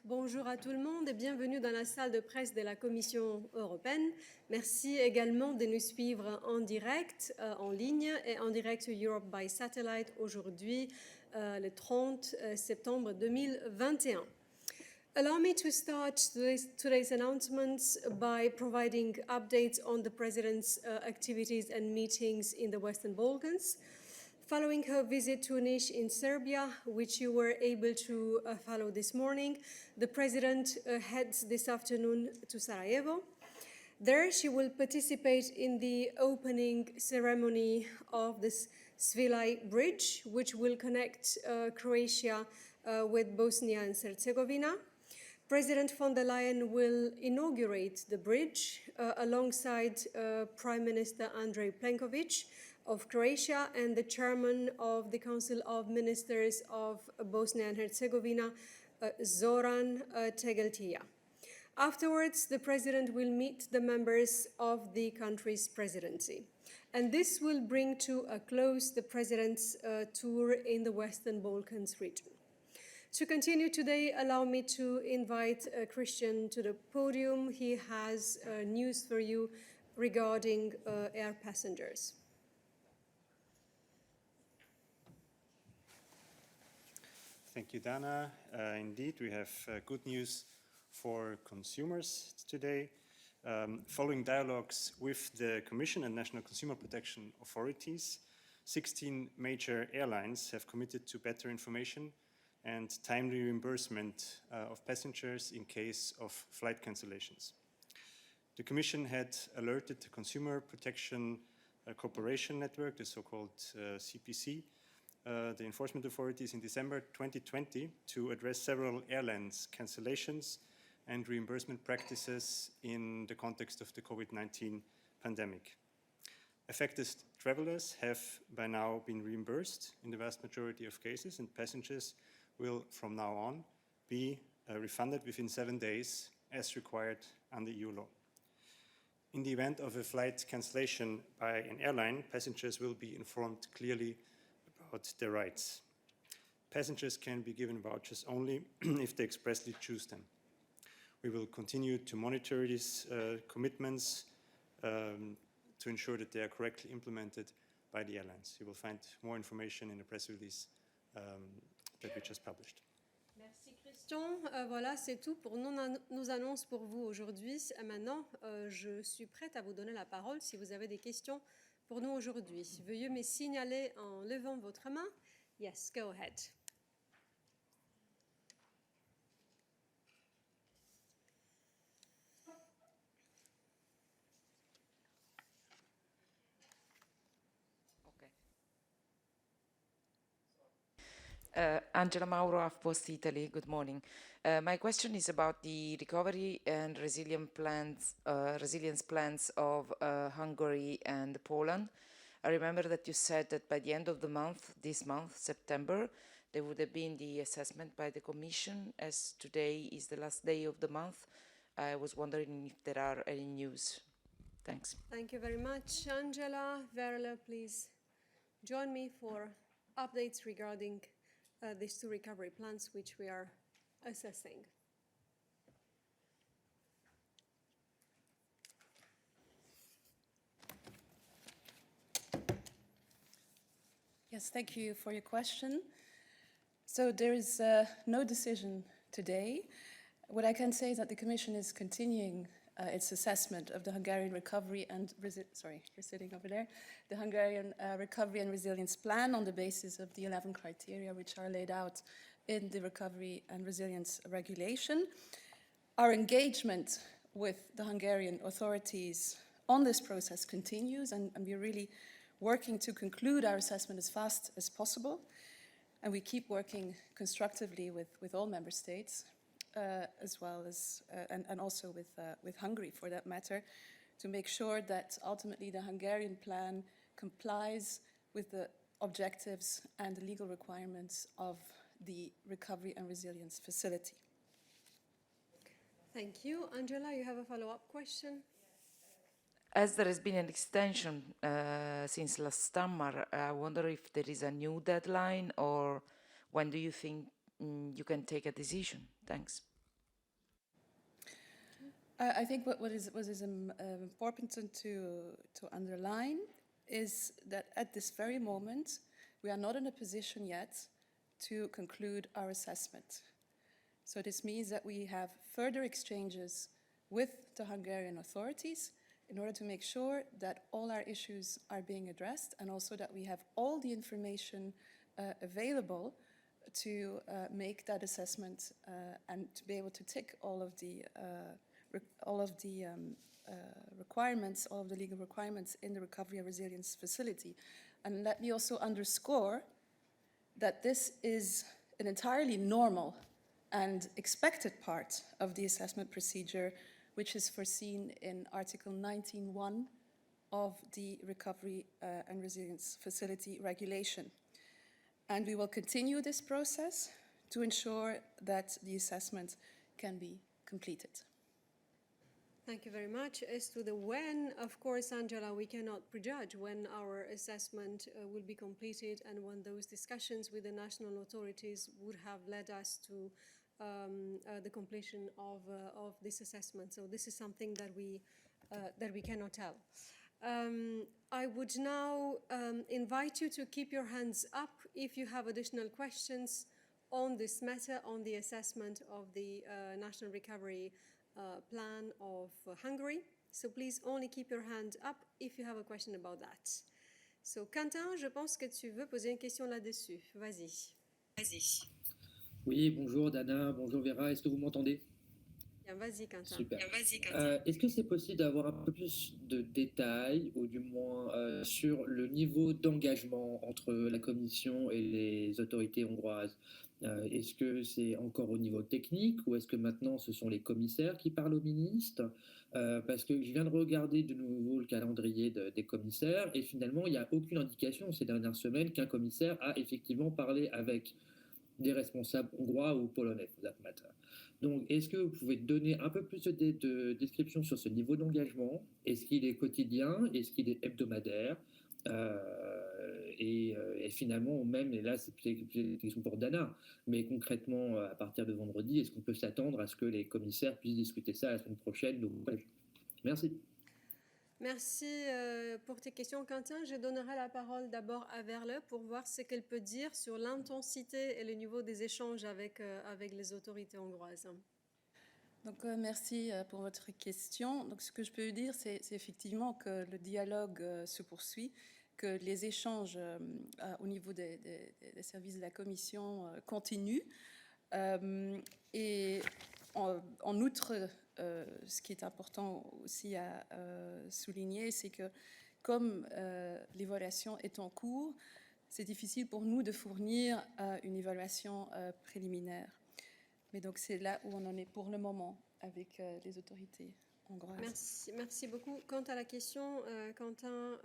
Bonjour à tout le monde et bienvenue dans la salle de presse de la Commission européenne. Merci également de nous suivre en direct, en ligne et en direct sur Europe by Satellite aujourd'hui, le 30 septembre 2021. Allow me to start today's announcements by providing updates on the President's activities and meetings in the Western Balkans. Following her visit to Niš in Serbia, which you were able to follow this morning, the President heads this afternoon to Sarajevo. There she will participate in the opening ceremony of the Svilaj Bridge, which will connect Croatia with Bosnia and Herzegovina. President von der Leyen will inaugurate the bridge alongside Prime Minister Andrej Plenković of Croatia and the chairman of the Council of Ministers of Bosnia and Herzegovina, Zoran Tegeltija. Afterwards, the President will meet the members of the country's presidency. And this will bring to a close the President's tour in the Western Balkans region. To continue today, allow me to invite Christian to the podium. He has news for you regarding air passengers. Thank you, Dana. Indeed, we have good news for consumers today. Following dialogues with the Commission and national consumer protection authorities, 16 major airlines have committed to better information and timely reimbursement of passengers in case of flight cancellations. The Commission had alerted the Consumer Protection Cooperation Network, the so-called CPC, the enforcement authorities in December 2020 to address several airlines' cancellations and reimbursement practices in the context of the COVID-19 pandemic. Affected travelers have by now been reimbursed in the vast majority of cases, and passengers will from now on be refunded within 7 days as required under EU law. In the event of a flight cancellation by an airline, passengers will be informed clearly about their rights. Passengers can be given vouchers only if they expressly choose them. We will continue to monitor these commitments to ensure that they are correctly implemented by the airlines. You will find more information in the press release that we just published. Merci Christian. Voilà, c'est tout pour nos annonces pour vous aujourd'hui. Maintenant, je suis prête à vous donner la parole si vous avez des questions pour nous aujourd'hui. Veuillez me signaler en levant votre main. Yes, go ahead. Angela Mauro of Post Italy, good morning. My question is about the recovery and resilience plans of Hungary and Poland. I remember that you said that by the end of the month, this month, September, there would have been the assessment by the Commission. As today is the last day of the month, I was wondering if there are any news. Thanks. Thank you very much, Angela. Verla, please join me for updates regarding these two recovery plans which we are assessing. Yes, thank you for your question. So there is no decision today. What I can say is that the Commission is continuing its assessment of the Hungarian recovery and you're sitting over there, the Hungarian recovery and resilience plan on the basis of the 11 criteria which are laid out in the recovery and resilience regulation. Our engagement with the Hungarian authorities on this process continues, and we're really working to conclude our assessment as fast as possible. And we keep working constructively with all member states, as well as, and also with Hungary for that matter, to make sure that ultimately the Hungarian plan complies with the objectives and the legal requirements of the Recovery and Resilience Facility. Thank you. Angela, you have a follow-up question? As there has been an extension since last summer, I wonder if there is a new deadline, or when do you think you can take a decision? Thanks. I think what is important to underline is that at this very moment, we are not in a position yet to conclude our assessment. So this means that we have further exchanges with the Hungarian authorities in order to make sure that all our issues are being addressed and also that we have all the information available to make that assessment and to be able to tick all of the requirements, all of the legal requirements in the Recovery and Resilience Facility. And let me also underscore that this is an entirely normal and expected part of the assessment procedure, which is foreseen in Article 19.1 of the Recovery and Resilience Facility regulation. And we will continue this process to ensure that the assessment can be completed. Thank you very much. As to the when, of course, Angela, we cannot prejudge when our assessment will be completed and when those discussions with the national authorities would have led us to the completion of this assessment. So this is something that we cannot tell. I would now invite you to keep your hands up if you have additional questions on this matter, on the assessment of the National Recovery Plan of Hungary. So please only keep your hand up if you have a question about that. So Quentin, je pense que tu veux poser une question là-dessus. Vas-y. Vas-y. Oui, bonjour Dana, bonjour Vera, est-ce que vous m'entendez? Bien, vas-y Quentin. Super. Est-ce que c'est possible d'avoir un peu plus de détails, ou du moins sur le niveau d'engagement entre la Commission et les autorités hongroises? Est-ce que c'est encore au niveau technique, ou est-ce que maintenant ce sont les commissaires qui parlent aux ministres? Parce que je viens de regarder de nouveau le calendrier des commissaires, et finalement il n'y a aucune indication ces dernières semaines qu'un commissaire a effectivement parlé avec des responsables hongrois ou polonais, for that matter. Donc, est-ce que vous pouvez donner un peu plus de description sur ce niveau d'engagement? Est-ce qu'il est quotidien? Est-ce qu'il est hebdomadaire? Et finalement, même, et là c'est une question pour Dana, mais concrètement, à partir de vendredi, est-ce qu'on peut s'attendre à ce que les commissaires puissent discuter ça la semaine prochaine au collège? Merci. Merci pour tes questions, Quentin. Je donnerai la parole d'abord à Verle pour voir ce qu'elle peut dire sur l'intensité et le niveau des échanges avec les autorités hongroises. Donc, merci pour votre question. Donc, ce que je peux dire, c'est effectivement que le dialogue se poursuit, que les échanges au niveau des services de la Commission continuent. Et en outre, ce qui est important aussi à souligner, c'est que comme l'évaluation est en cours, c'est difficile pour nous de fournir une évaluation préliminaire. Mais donc c'est là où on en est pour le moment avec les autorités hongroises. Merci beaucoup. Quant à la question, Quentin,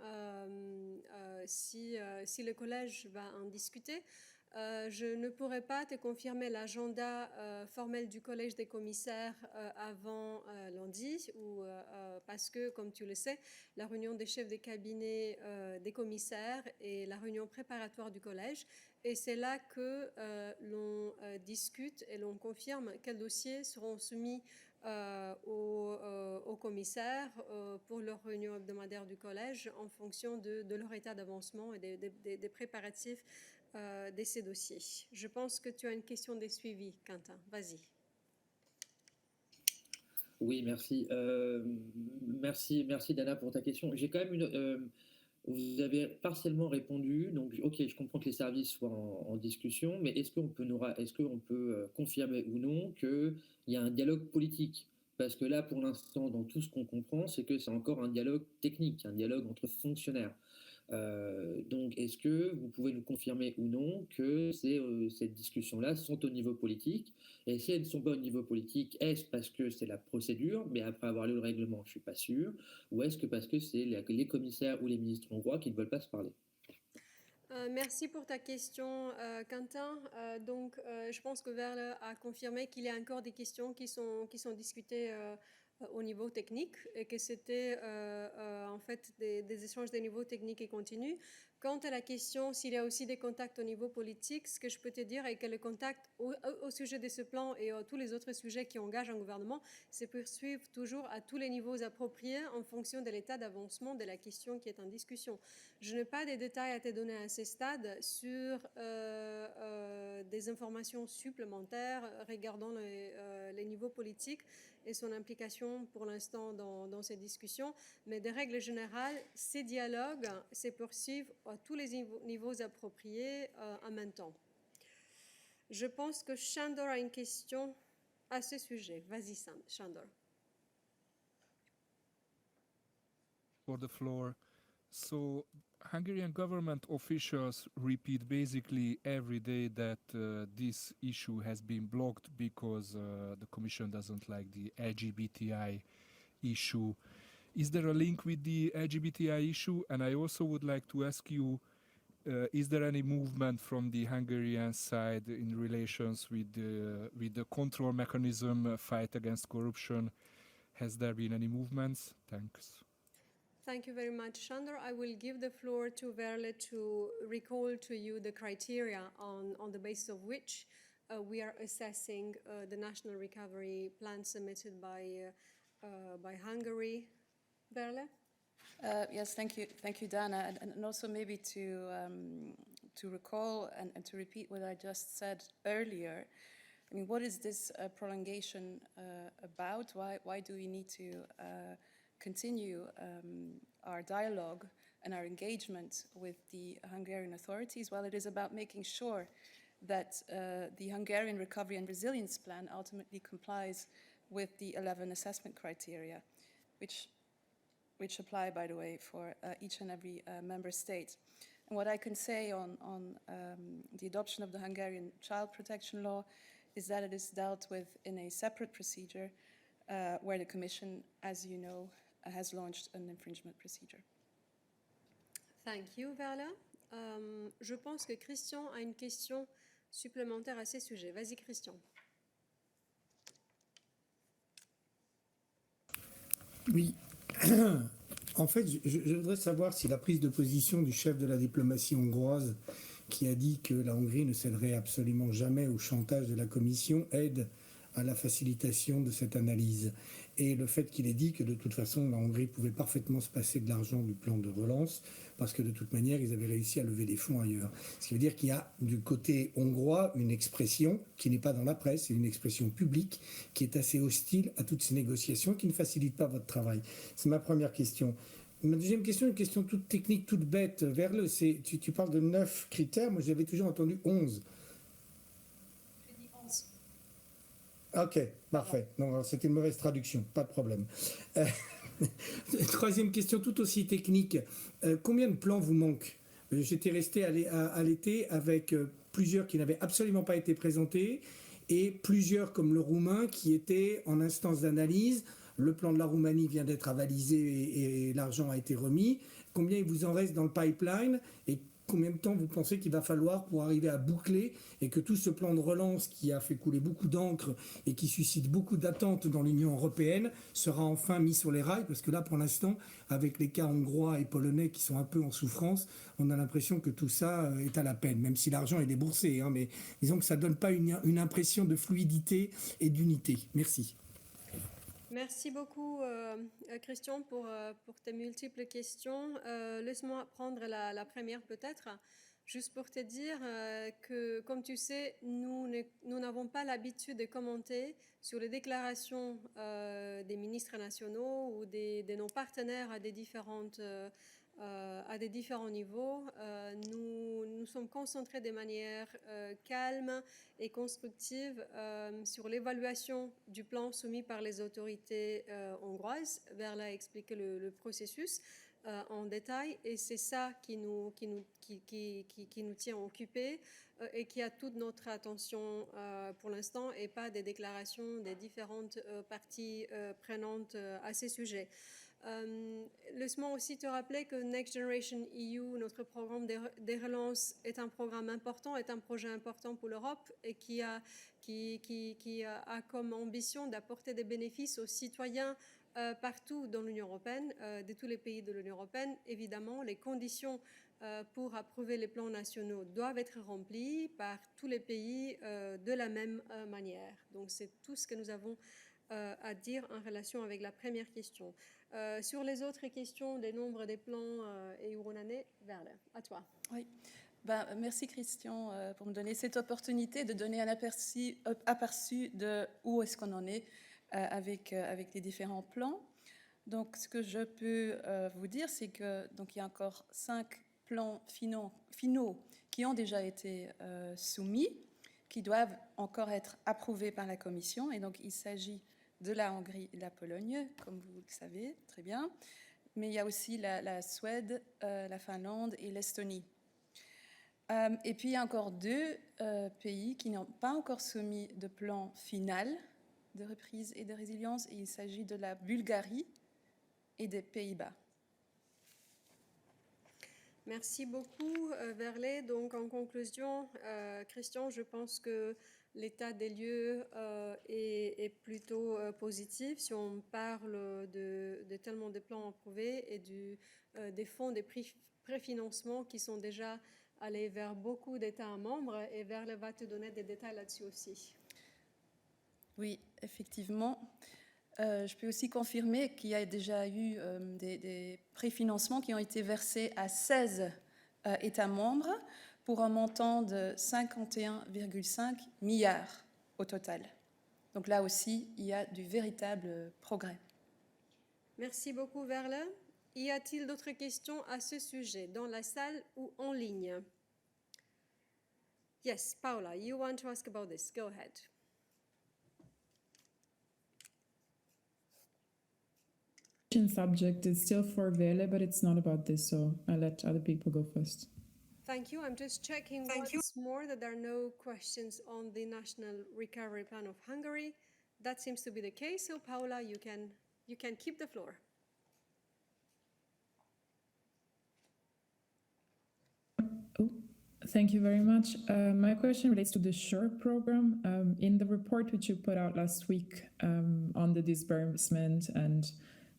si le collège va en discuter, je ne pourrais pas te confirmer l'agenda formel du collège des commissaires avant lundi, parce que, comme tu le sais, la réunion des chefs de cabinet des commissaires est la réunion préparatoire du collège, et c'est là que l'on discute et l'on confirme quels dossiers seront soumis aux commissaires pour leur réunion hebdomadaire du collège en fonction de leur état d'avancement et des préparatifs de ces dossiers. Je pense que tu as une question de suivi, Quentin. Vas-y. Oui, merci. Merci Dana pour ta question. J'ai quand même vous avez partiellement répondu, donc ok, je comprends que les services soient en discussion, mais est-ce qu'on peut confirmer ou non qu'il y a un dialogue politique? Parce que là, pour l'instant, dans tout ce qu'on comprend, c'est que c'est encore un dialogue technique, un dialogue entre fonctionnaires. Donc, est-ce que vous pouvez nous confirmer ou non que ces discussions-là sont au niveau politique? Et si elles ne sont pas au niveau politique, est-ce parce que c'est la procédure, mais après avoir lu le règlement, je ne suis pas sûr, ou est-ce que parce que c'est les commissaires ou les ministres hongrois qui ne veulent pas se parler? Merci pour ta question, Quentin. Donc, je pense que Verle a confirmé qu'il y a encore des questions qui sont discutées au niveau technique et que c'était en fait des échanges de niveau technique et continu. Quant à la question s'il y a aussi des contacts au niveau politique, ce que je peux te dire est que le contact au sujet de ce plan et à tous les autres sujets qui engagent un gouvernement se poursuivent toujours à tous les niveaux appropriés en fonction de l'état d'avancement de la question qui est en discussion. Je n'ai pas de détails à te donner à ce stade sur des informations supplémentaires regardant les niveaux politiques et son implication pour l'instant dans ces discussions. Mais de règle générale, ces dialogues se poursuivent à tous les niveaux appropriés en même temps. Je pense que Sándor a une question à ce sujet. Vas-y, Sándor. For the floor. So Hungarian government officials repeat basically every day that this issue has been blocked because the Commission doesn't like the LGBTI issue. Is there a link with the LGBTI issue? And I also would like to ask you, is there any movement from the Hungarian side in relations with the control mechanism fight against corruption? Has there been any movements? Thanks. Thank you very much, Sándor. I will give the floor to Verle to recall to you the criteria on the basis of which we are assessing the national recovery plan submitted by Hungary. Verle? Yes, thank you, Dana, and also maybe to recall and to repeat what I just said earlier. I mean, what is this prolongation about? Why do we need to continue our dialogue and our engagement with the Hungarian authorities? Well, it is about making sure that the Hungarian Recovery and Resilience Plan ultimately complies with the 11 assessment criteria, which apply, by the way, for each and every member state. And what I can say on the adoption of the Hungarian child protection law is that it is dealt with in a separate procedure where the Commission, as you know, has launched an infringement procedure. Thank you, Verle. Je pense que Christian a une question supplémentaire à ce sujet. Vas-y, Christian. Oui. En fait, je voudrais savoir si la prise de position du chef de la diplomatie hongroise, qui a dit que la Hongrie ne céderait absolument jamais au chantage de la Commission, aide à la facilitation de cette analyse. Et le fait qu'il ait dit que de toute façon la Hongrie pouvait parfaitement se passer de l'argent du plan de relance parce que de toute manière ils avaient réussi à lever des fonds ailleurs. Ce qui veut dire qu'il y a du côté hongrois une expression qui n'est pas dans la presse, c'est une expression publique qui est assez hostile à toutes ces négociations, qui ne facilite pas votre travail. C'est ma première question. Ma deuxième question, une question toute technique, toute bête. Verle, tu parles de 9 critères, moi j'avais toujours entendu 11. Ok, parfait. Non, c'était une mauvaise traduction, pas de problème. Troisième question, tout aussi technique. Combien de plans vous manquent? J'étais resté à l'été avec plusieurs qui n'avaient absolument pas été présentés et plusieurs comme le roumain qui étaient en instance d'analyse. Le plan de la Roumanie vient d'être avalisé et l'argent a été remis. Combien il vous en reste dans le pipeline et combien de temps vous pensez qu'il va falloir pour arriver à boucler et que tout ce plan de relance qui a fait couler beaucoup d'encre et qui suscite beaucoup d'attentes dans l'Union européenne sera enfin mis sur les rails? Parce que là, pour l'instant, avec les cas hongrois et polonais qui sont un peu en souffrance, on a l'impression que tout ça est à la peine, même si l'argent est déboursé. Hein, mais disons que ça ne donne pas une impression de fluidité et d'unité. Merci. Merci beaucoup, Christian, pour tes multiples questions. Laisse-moi prendre la première peut-être, juste pour te dire que, comme tu sais, nous n'avons pas l'habitude de commenter sur les déclarations des ministres nationaux ou de nos partenaires à des différents niveaux. Nous sommes concentrés de manière calme et constructive sur l'évaluation du plan soumis par les autorités hongroises. Verle a expliqué le processus en détail et c'est ça qui nous tient occupés et qui a toute notre attention pour l'instant et pas des déclarations des différentes parties prenantes à ces sujets. Laisse-moi aussi te rappeler que Next Generation EU, notre programme de relance, est un programme important, est un projet important pour l'Europe et qui a comme ambition d'apporter des bénéfices aux citoyens partout dans l'Union européenne, de tous les pays de l'Union européenne. Évidemment, les conditions pour approuver les plans nationaux doivent être remplies par tous les pays de la même manière. Donc, c'est tout ce que nous avons à dire en relation avec la première question. Sur les autres questions des nombres des plans et où on en est, Verle, à toi. Oui. Merci Christian pour me donner cette opportunité de donner un aperçu de où est-ce qu'on en est avec les différents plans. Donc, ce que je peux vous dire, c'est que donc il y a encore 5 plans finaux qui ont déjà été soumis, qui doivent encore être approuvés par la Commission. Et donc, il s'agit de la Hongrie et de la Pologne, comme vous le savez très bien. Mais il y a aussi la Suède, la Finlande et l'Estonie. Et puis, il y a encore 2 pays qui n'ont pas encore soumis de plan final de reprise et de résilience. Et il s'agit de la Bulgarie et des Pays-Bas. Merci beaucoup, Verle. Donc, en conclusion, Christian, je pense que l'état des lieux est plutôt positif si on parle de tellement de plans approuvés et des fonds des préfinancements qui sont déjà allés vers beaucoup d'États membres, et Verle va te donner des détails là-dessus aussi. Oui, effectivement. Je peux aussi confirmer qu'il y a déjà eu des préfinancements qui ont été versés à 16 États membres pour un montant de 51,5 milliards au total. Donc là aussi, il y a du véritable progrès. Merci beaucoup, Verle. Y a-t-il d'autres questions à ce sujet, dans la salle ou en ligne? Yes, Paula, you want to ask about this. Go ahead. Subject is still for Vele, but it's not about this, so I'll let other people go first. Thank you. I'm just checking once more that there are no questions on the National Recovery Plan of Hungary. That seems to be the case. So, Paula, you can keep the floor. Oh, thank you very much. My question relates to the SURE program. In the report which you put out last week on the disbursement and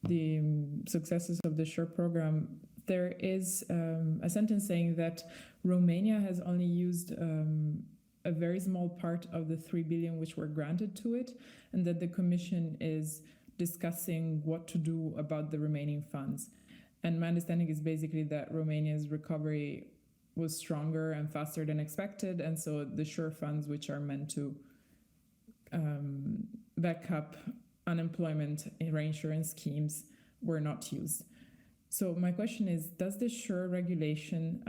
the successes of the SURE program, there is a sentence saying that Romania has only used a very small part of the 3 billion which were granted to it, and that the Commission is discussing what to do about the remaining funds. And my understanding is basically that Romania's recovery was stronger and faster than expected, and so the SURE funds, which are meant to back up unemployment reinsurance schemes, were not used. So my question is, does the SURE regulation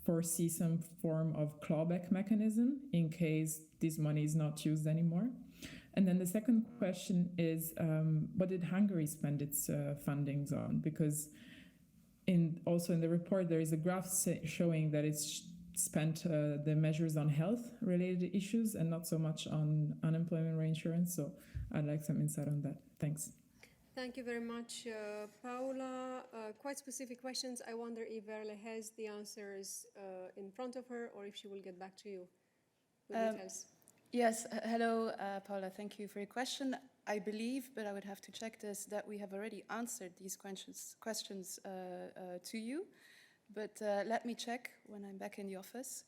foresee some form of clawback mechanism in case this money is not used anymore? And then the second question is, what did Hungary spend its fundings on? Because also in the report, there is a graph showing that it's spent the measures on health-related issues and not so much on unemployment reinsurance. So I'd like some insight on that. Thanks. Thank you very much, Paula. Quite specific questions. I wonder if Verle has the answers in front of her, or if she will get back to you with details. Yes, hello, Paula. Thank you for your question. I believe, but I would have to check this, that we have already answered these questions to you. But let me check when I'm back in the office.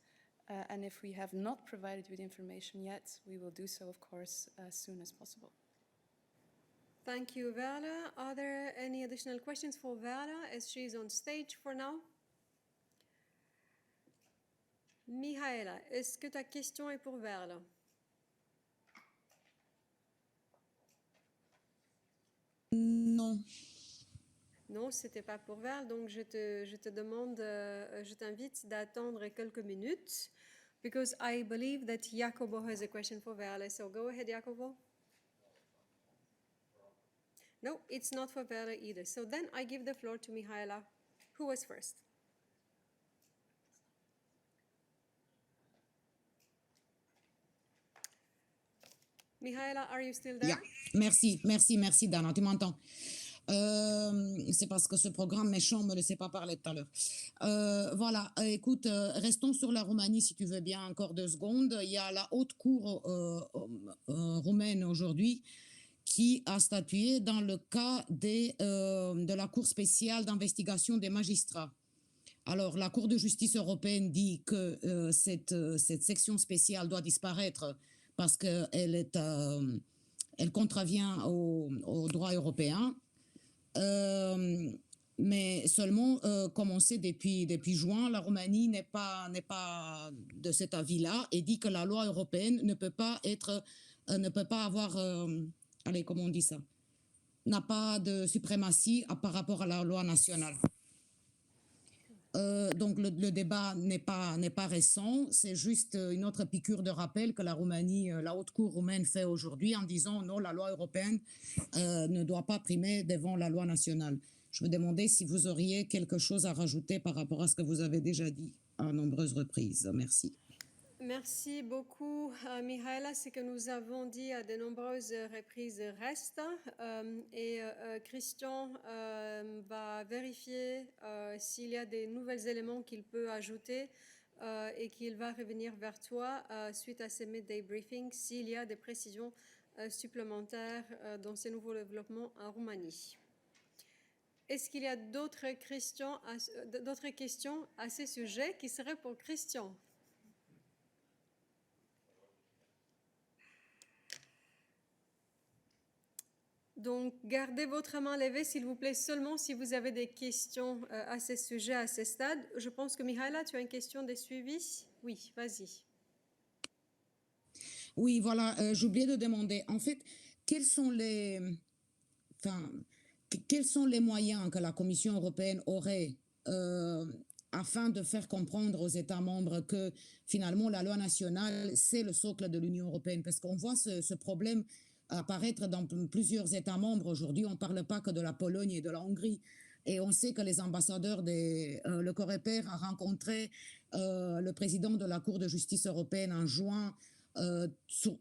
And if we have not provided you with information yet, we will do so, of course, as soon as possible. Thank you, Verle. Are there any additional questions for Verle as she is on stage for now? Mihaela, est-ce que ta question est pour Verle? Non. Non, c'était pas pour Verle, donc je te demande, je t'invite d'attendre quelques minutes, because I believe that Jacobo has a question for Verle. So go ahead, Jacobo. No, it's not for Verle either. So then I give the floor to Mihaela, who was first. Mihaela, are you still there? Yeah. Merci, Dana. Tu m'entends? C'est parce que ce programme méchant ne me laissait pas parler tout à l'heure. Voilà, écoute, restons sur la Roumanie si tu veux bien encore 2 secondes. Il y a la haute cour roumaine aujourd'hui qui a statué dans le cas de la Cour spéciale d'investigation des magistrats. Alors, la Cour de justice européenne dit que cette section spéciale doit disparaître parce qu'elle elle contrevient au droit européen. Mais seulement, comme on sait depuis juin, la Roumanie n'est pas de cet avis-là et dit que la loi européenne ne peut pas avoir, allez, comment on dit ça, n'a pas de suprématie par rapport à la loi nationale. Donc le débat n'est pas récent, c'est juste une autre piqûre de rappel que la Haute Cour roumaine fait aujourd'hui en disant non, la loi européenne ne doit pas primer devant la loi nationale. Je me demandais si vous auriez quelque chose à rajouter par rapport à ce que vous avez déjà dit à nombreuses reprises. Merci. Merci beaucoup, Mihaela. Ce que nous avons dit à de nombreuses reprises reste. Christian va vérifier s'il y a des nouveaux éléments qu'il peut ajouter et qu'il va revenir vers toi suite à ces midday briefings s'il y a des précisions supplémentaires dans ces nouveaux développements en Roumanie. Est-ce qu'il y a d'autres questions à ce sujet qui seraient pour Christian? Donc, gardez votre main levée, s'il vous plaît, seulement si vous avez des questions à ce sujet, à ce stade. Je pense que, Mihaela, tu as une question de suivi? Oui, vas-y. Oui, voilà, j'oubliais de demander. En fait, quels sont les moyens que la Commission européenne aurait afin de faire comprendre aux États membres que finalement la loi nationale, c'est le socle de l'Union européenne? Parce qu'on voit ce problème apparaître dans plusieurs États membres aujourd'hui. On ne parle pas que de la Pologne et de la Hongrie. Et on sait que les ambassadeurs le Coreper a rencontré le président de la Cour de justice européenne en juin,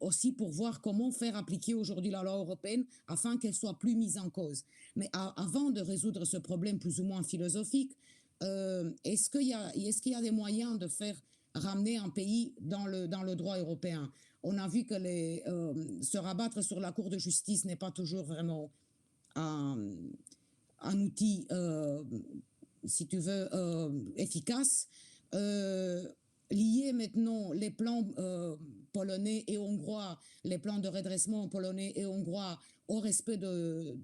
aussi pour voir comment faire appliquer aujourd'hui la loi européenne afin qu'elle soit plus mise en cause. Mais avant de résoudre ce problème plus ou moins philosophique, est-ce qu'il y a des moyens de faire ramener un pays dans le droit européen? On a vu que se rabattre sur la Cour de justice n'est pas toujours vraiment un outil, si tu veux, efficace. Lier maintenant les plans polonais et hongrois, les plans de redressement polonais et hongrois au respect de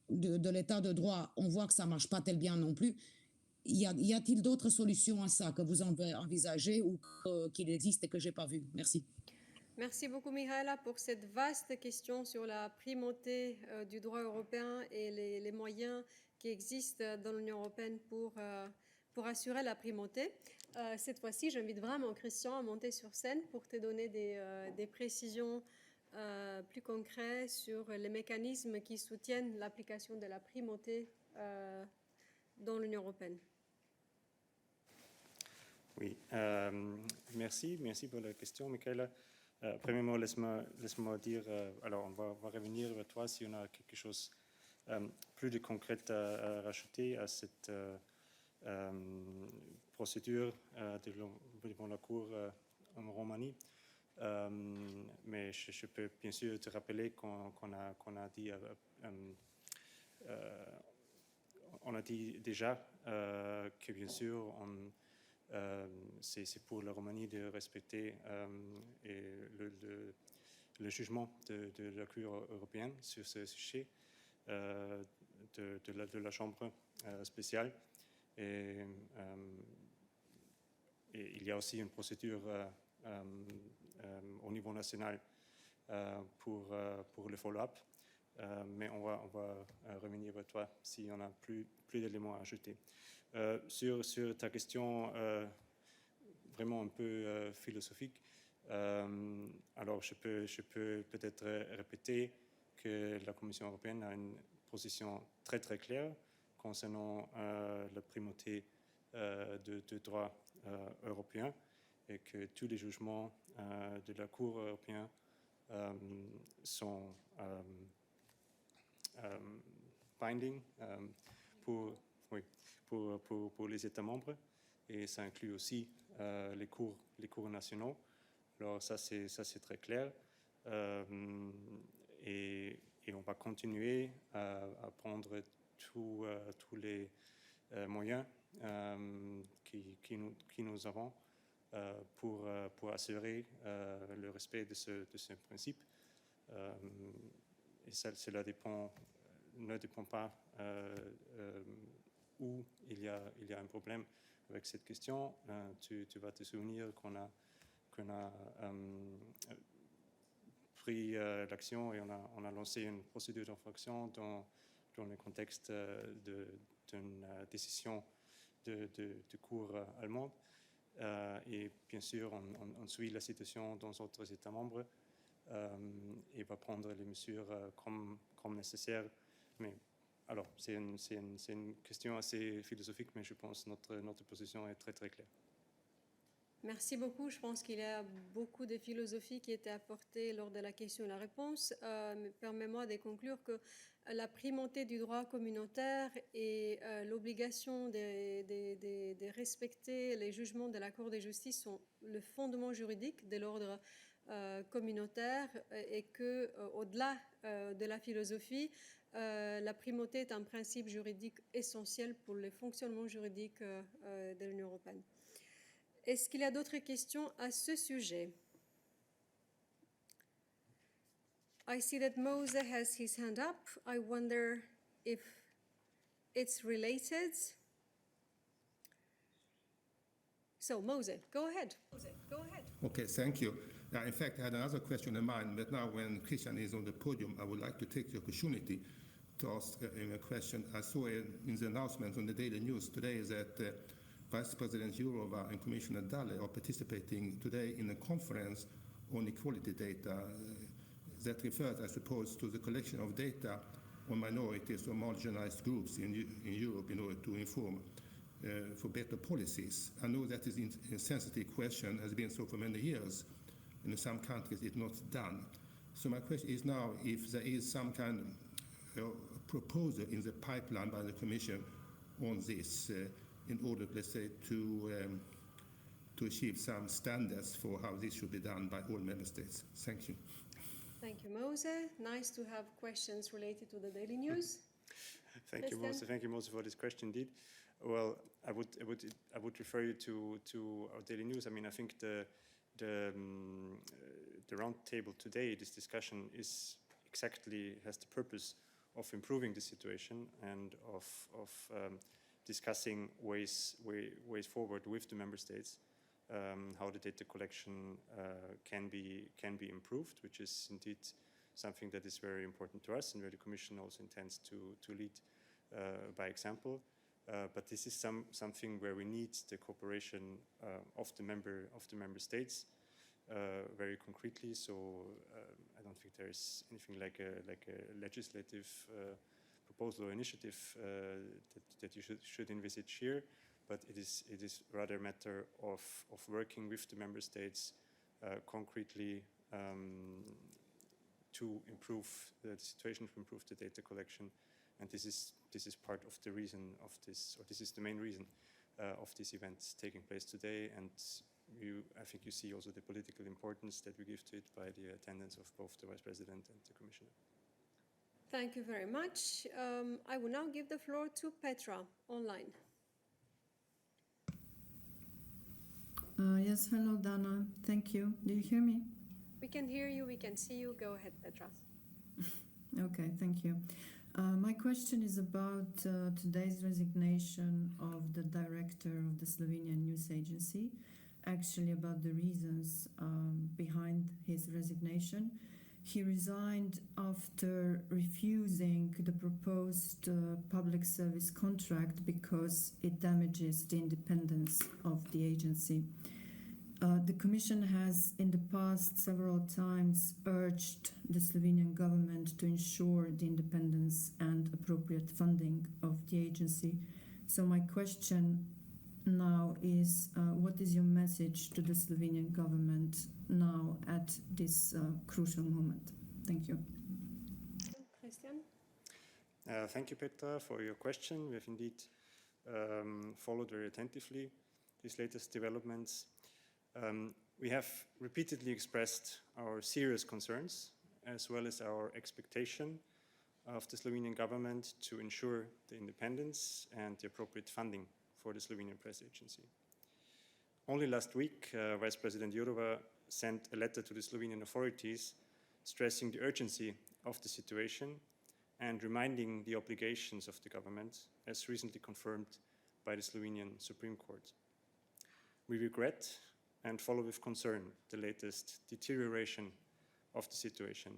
l'état de droit, on voit que ça ne marche pas tel bien non plus. Y a-t-il d'autres solutions à ça que vous envisagez ou qu'il existe et que je n'ai pas vu? Merci. Merci beaucoup, Mihaela, pour cette vaste question sur la primauté du droit européen et les moyens qui existent dans l'Union européenne pour assurer la primauté. Cette fois-ci, j'invite vraiment Christian à monter sur scène pour te donner des précisions plus concrètes sur les mécanismes qui soutiennent l'application de la primauté dans l'Union européenne. Oui, merci pour la question, Michaela. Premièrement, laisse-moi dire, alors on va revenir vers toi si on a quelque chose plus de concret à rajouter à cette procédure devant la Cour en Roumanie. Mais je peux bien sûr te rappeler qu'on a dit, on a dit déjà que bien sûr c'est pour la Roumanie de respecter le jugement de la Cour européenne sur ce sujet de la Chambre spéciale. Et il y a aussi une procédure au niveau national pour le follow-up. Mais on va revenir vers toi si on a plus d'éléments à ajouter. Sur ta question vraiment un peu philosophique, alors je peux peut-être répéter que la Commission européenne a une position très très claire concernant la primauté de droit européen et que tous les jugements de la Cour européenne sont binding pour les États membres, et ça inclut aussi les cours nationaux. Alors ça c'est très clair, et et on va continuer à prendre tous les moyens qui nous avons pour assurer le respect de ce principe. Et cela ne dépend pas où il y a un problème avec cette question. Tu vas te souvenir qu'on a pris l'action et on a lancé une procédure d'infraction dans le contexte d'une décision de Cour allemande. Et bien sûr, on suit la situation dans d'autres États membres et va prendre les mesures comme nécessaire. Mais alors, c'est une question assez philosophique, mais je pense que notre position est très très claire. Merci beaucoup. Je pense qu'il y a beaucoup de philosophie qui étaient apportées lors de la question et la réponse. Permets-moi de conclure que la primauté du droit communautaire et l'obligation de respecter les jugements de la Cour de justice sont le fondement juridique de l'ordre communautaire et que, au-delà de la philosophie, la primauté est un principe juridique essentiel pour le fonctionnement juridique de l'Union européenne. Est-ce qu'il y a d'autres questions à ce sujet? I see that Mose has his hand up. I wonder if it's related. So, Mose, go ahead. Okay, thank you. In fact, I had another question in mind, but now when Christian is on the podium, I would like to take the opportunity to ask him a question. I saw in the announcement on the Daily News today that Vice President Jourova and Commissioner Dalli are participating today in a conference on equality data that refers, I suppose, to the collection of data on minorities or marginalized groups in Europe in order to inform for better policies. I know that is a sensitive question, has been so for many years, and in some countries it's not done. So my question is now if there is some kind of proposal in the pipeline by the Commission on this in order, let's say, to achieve some standards for how this should be done by all member states. Thank you. Thank you, Mose. Nice to have questions related to the Daily News. Thank you, Mose. Thank you, Mose, for this question. Indeed, well, I would refer you to our Daily News. I mean, I think the round table today, this discussion has the purpose of improving the situation and of discussing ways forward with the member states, how the data collection can be improved, which is indeed something that is very important to us and where the Commission also intends to lead by example. But this is something where we need the cooperation of the member states very concretely. So I don't think there is anything like a legislative proposal or initiative that you should envisage here, but it is rather a matter of working with the member states concretely to improve the situation, to improve the data collection, and this is part of the reason of this, or this is the main reason of this event taking place today. And I think you see also the political importance that we give to it by the attendance of both the Vice President and the Commissioner. Thank you very much. I will now give the floor to Petra online. Yes, hello, Dana. Thank you. Do you hear me? We can hear you, we can see you. Go ahead, Petra. Okay, thank you. My question is about today's resignation of the director of the Slovenian News Agency, actually about the reasons behind his resignation. He resigned after refusing the proposed public service contract because it damages the independence of the agency. The Commission has in the past several times urged the Slovenian government to ensure the independence and appropriate funding of the agency. So my question now is, what is your message to the Slovenian government now at this crucial moment? Thank you. Christian? Thank you, Petra, for your question. We have indeed followed very attentively these latest developments. We have repeatedly expressed our serious concerns as well as our expectation of the Slovenian government to ensure the independence and the appropriate funding for the Slovenian press agency. Only last week, Vice President Jourova sent a letter to the Slovenian authorities stressing the urgency of the situation and reminding the obligations of the government, as recently confirmed by the Slovenian Supreme Court. We regret and follow with concern the latest deterioration of the situation.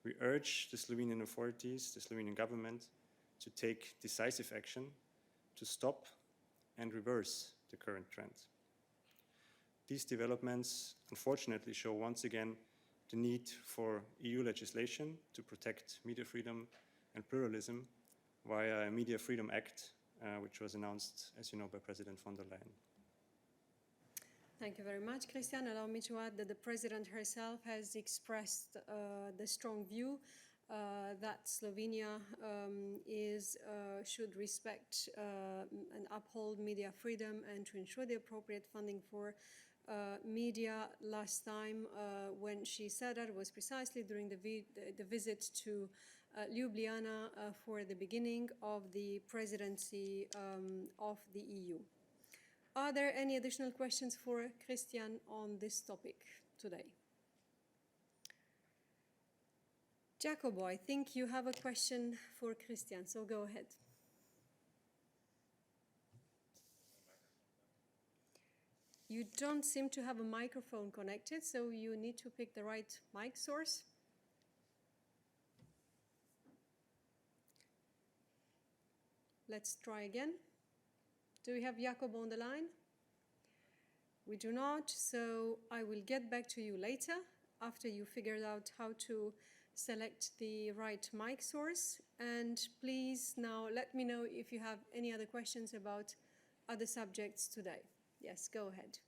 We urge the Slovenian authorities, the Slovenian government, to take decisive action to stop and reverse the current trend. These developments unfortunately show once again the need for EU legislation to protect media freedom and pluralism via a Media Freedom Act, which was announced, as you know, by President von der Leyen. Thank you very much, Christian. Allow me to add that the President herself has expressed the strong view that Slovenia should respect and uphold media freedom and to ensure the appropriate funding for media. Last time when she said that was precisely during the visit to Ljubljana for the beginning of the presidency of the EU. Are there any additional questions for Christian on this topic today? Jacobo, I think you have a question for Christian, so go ahead. You don't seem to have a microphone connected, so you need to pick the right mic source. Let's try again. Do we have Jacobo on the line? We do not, so I will get back to you later after you figured out how to select the right mic source. And please now let me know if you have any other questions about other subjects today. Yes, go ahead.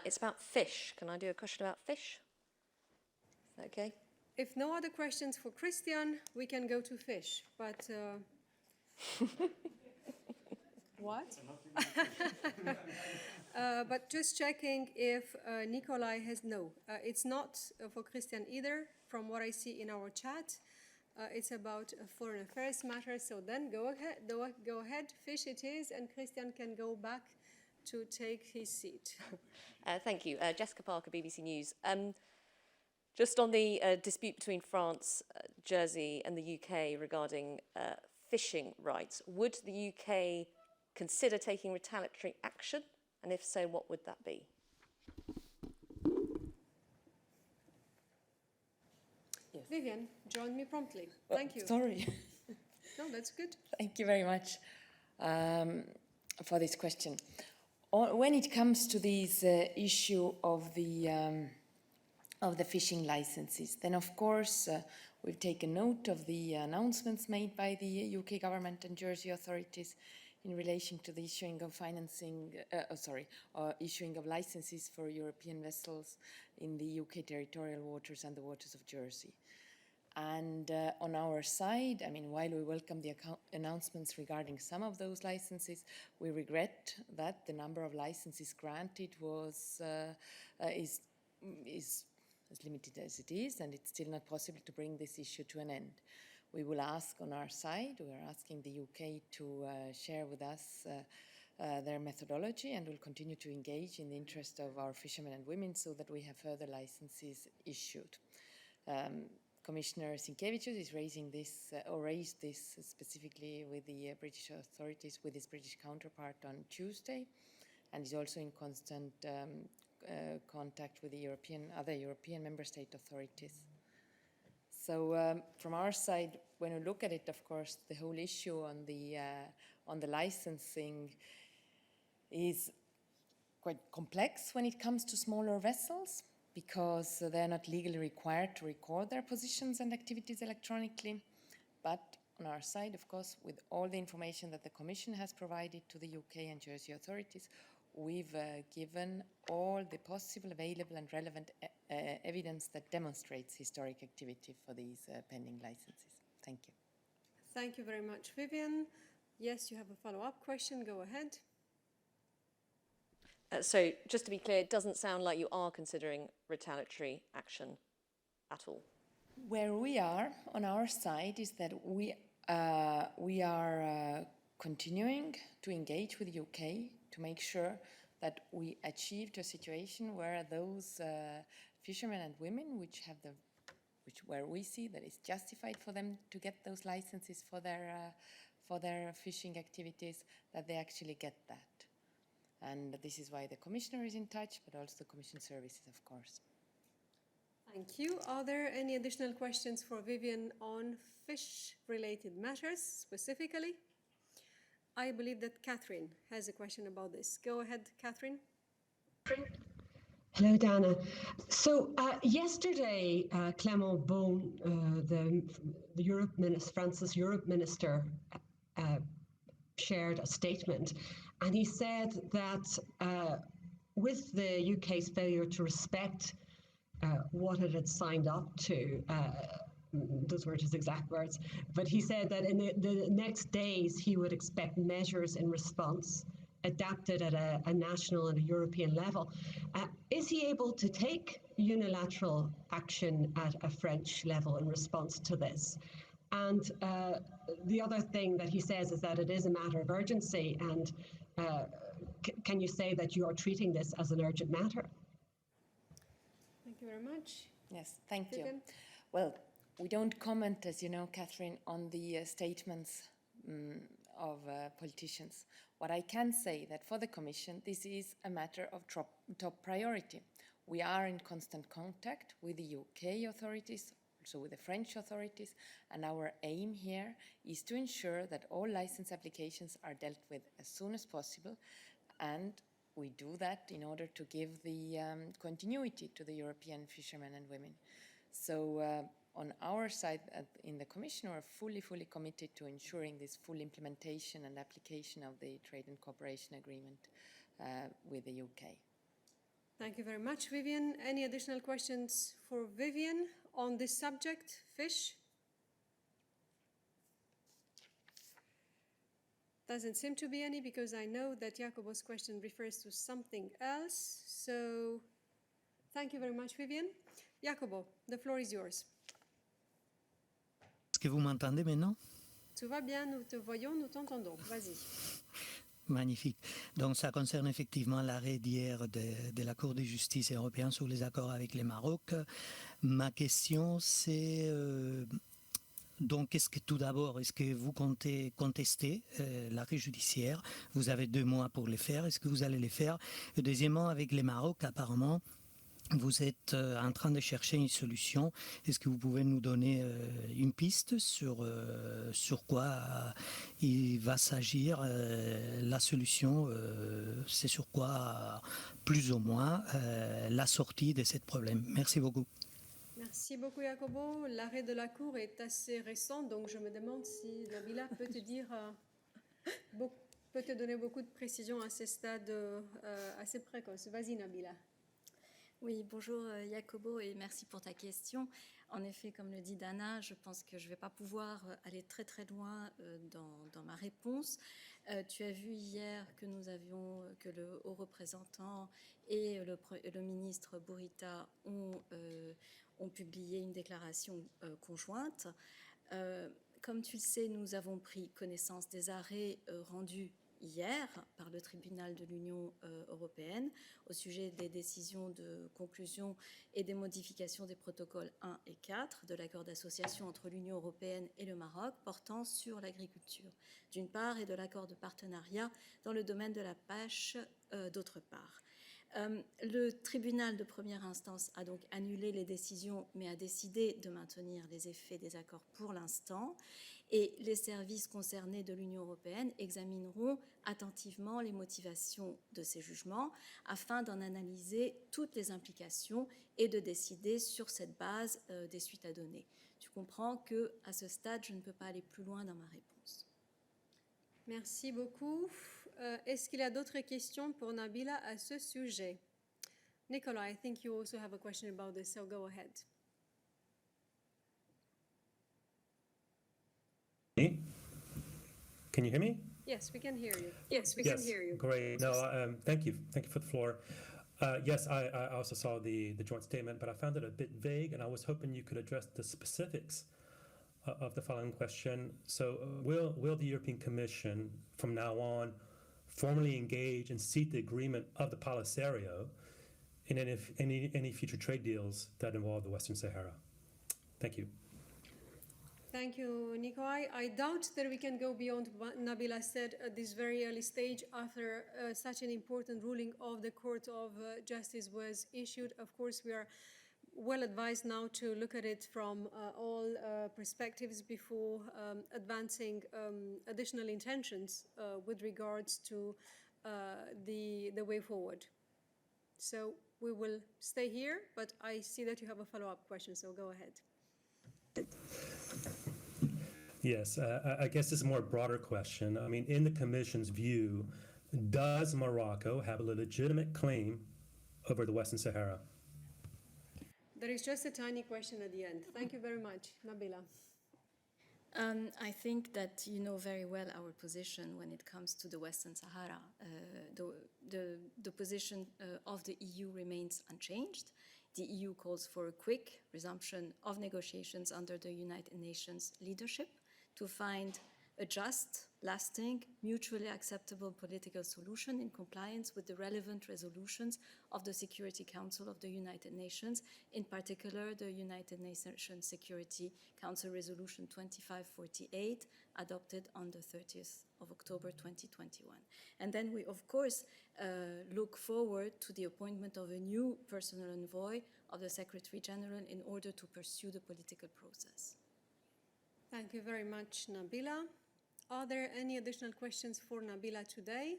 It's about fish. Can I do a question about fish? Is that okay? If no other questions for Christian, we can go to fish. But what? But just checking if Nikolai has it's not for Christian either. From what I see in our chat, it's about a foreign affairs matter. So then go ahead. Fish it is, and Christian can go back to take his seat. Thank you, Jessica Parker, BBC News. Just on the dispute between France, Jersey and the UK regarding fishing rights, would the UK consider taking retaliatory action? And if so, what would that be? Yes. Vivian, join me promptly. Thank you. Sorry. No, that's good. Thank you very much for this question. When it comes to this issue of the fishing licenses, then of course we've taken note of the announcements made by the UK government and Jersey authorities in relation to the issuing of issuing of licenses for European vessels in the UK territorial waters and the waters of Jersey. And on our side, I mean, while we welcome the announcements regarding some of those licenses, we regret that the number of licenses granted is as limited as it is, and it's still not possible to bring this issue to an end. We will ask on our side, we are asking the UK to share with us their methodology, and will continue to engage in the interest of our fishermen and women so that we have further licenses issued. Commissioner Sinkevicius is raised this specifically with the British authorities, with his British counterpart on Tuesday, and is also in constant contact with the other European member state authorities. So from our side, when we look at it, of course, the whole issue on the licensing is quite complex when it comes to smaller vessels, because they're not legally required to record their positions and activities electronically. But on our side, of course, with all the information that the Commission has provided to the UK and Jersey authorities, we've given all the possible, available and relevant evidence that demonstrates historic activity for these pending licenses. Thank you. Thank you very much, Vivian. Yes, you have a follow-up question. Go ahead. So just to be clear, it doesn't sound like you are considering retaliatory action at all. Where we are on our side is that we are continuing to engage with the UK to make sure that we achieved a situation where those fishermen and women where we see that it's justified for them to get those licenses for their fishing activities, that they actually get that. And this is why the Commissioner is in touch, but also the Commission services, of course. Thank you. Are there any additional questions for Vivian on fish-related matters specifically? I believe that Catherine has a question about this. Go ahead, Catherine. Hello, Dana. So yesterday, Clément Beaune, the Europe minister, France's Europe minister, shared a statement, and he said that with the UK's failure to respect what it had signed up to, those were his exact words, but he said that in the next days he would expect measures in response adapted at a national and a European level. Is he able to take unilateral action at a French level in response to this? And the other thing that he says is that it is a matter of urgency, and can you say that you are treating this as an urgent matter? Thank you very much. Yes, thank Vivian? you. Well, we don't comment, as you know, Catherine, on the statements of politicians. What I can say that for the Commission, this is a matter of top priority. We are in constant contact with the UK authorities, also with the French authorities, and our aim here is to ensure that all license applications are dealt with as soon as possible, and we do that in order to give the continuity to the European fishermen and women. So on our side in the Commission, we're fully committed to ensuring this full implementation and application of the Trade and Cooperation Agreement with the UK. Thank you very much, Vivian. Any additional questions for Vivian on this subject, fish? Doesn't seem to be any, because I know that Jacobo's question refers to something else. So thank you very much, Vivian. Jacobo, the floor is yours. Est-ce que vous m'entendez maintenant? Tout va bien, nous te voyons, nous t'entendons. Vas-y. Magnifique. Donc ça concerne effectivement l'arrêt d'hier de la Cour de justice européenne sur les accords avec le Maroc. Ma question c'est donc tout d'abord, est-ce que vous comptez contester l'arrêt judiciaire? Vous avez 2 mois pour le faire. Est-ce que vous allez le faire? Et deuxièmement, avec le Maroc, apparemment, vous êtes en train de chercher une solution. Est-ce que vous pouvez nous donner une piste sur quoi il va s'agir? La solution, c'est sur quoi, plus ou moins, la sortie de ce problème? Merci beaucoup. Merci beaucoup, Jacobo. L'arrêt de la Cour est assez récent, donc je me demande si Nabila peut te dire, peut te donner beaucoup de précisions à ce stade assez précoce. Vas-y, Nabila. Oui, bonjour Jacobo, et merci pour ta question. En effet, comme le dit Dana, je pense que je ne vais pas pouvoir aller très loin dans ma réponse. Tu as vu hier que que le haut représentant et le ministre Burita ont publié une déclaration conjointe. Comme tu le sais, nous avons pris connaissance des arrêts rendus hier par le tribunal de l'Union européenne au sujet des décisions de conclusion et des modifications des protocoles 1 et 4 de l'accord d'association entre l'Union européenne et le Maroc portant sur l'agriculture, d'une part, et de l'accord de partenariat dans le domaine de la pêche, d'autre part. Le tribunal de première instance a donc annulé les décisions, mais a décidé de maintenir les effets des accords pour l'instant. Et les services concernés de l'Union européenne examineront attentivement les motivations de ces jugements afin d'en analyser toutes les implications et de décider sur cette base des suites à donner. Tu comprends qu'à ce stade, je ne peux pas aller plus loin dans ma réponse. Merci beaucoup. Est-ce qu'il y a d'autres questions pour Nabila à ce sujet? Nicola, I think you also have a question about this, so go ahead. Can you hear me? Yes, we can hear you. Yes, we can hear you. Great. No, thank you. Thank you for the floor. Yes, I also saw the joint statement, but I found it a bit vague, and I was hoping you could address the specifics of the following question. So, will the European Commission, from now on, formally engage and seek the agreement of the Polisario in any future trade deals that involve the Western Sahara? Thank you. Thank you, Nico. I doubt that we can go beyond what Nabila said at this very early stage after such an important ruling of the Court of Justice was issued. Of course, we are well advised now to look at it from all perspectives before advancing additional intentions with regards to the way forward. So we will stay here, but I see that you have a follow-up question, so go ahead. Yes, I guess this is a more broader question. I mean, in the Commission's view, does Morocco have a legitimate claim over the Western Sahara? There is just a tiny question at the end. Thank you very much, Nabila. I think that you know very well our position when it comes to the Western Sahara. The position of the EU remains unchanged. The EU calls for a quick resumption of negotiations under the United Nations leadership to find a just, lasting, mutually acceptable political solution in compliance with the relevant resolutions of the Security Council of the United Nations, in particular the United Nations Security Council Resolution 2548, adopted on the 30th of October 2021. And then we, of course, look forward to the appointment of a new personal envoy of the Secretary General in order to pursue the political process. Thank you very much, Nabila. Are there any additional questions for Nabila today?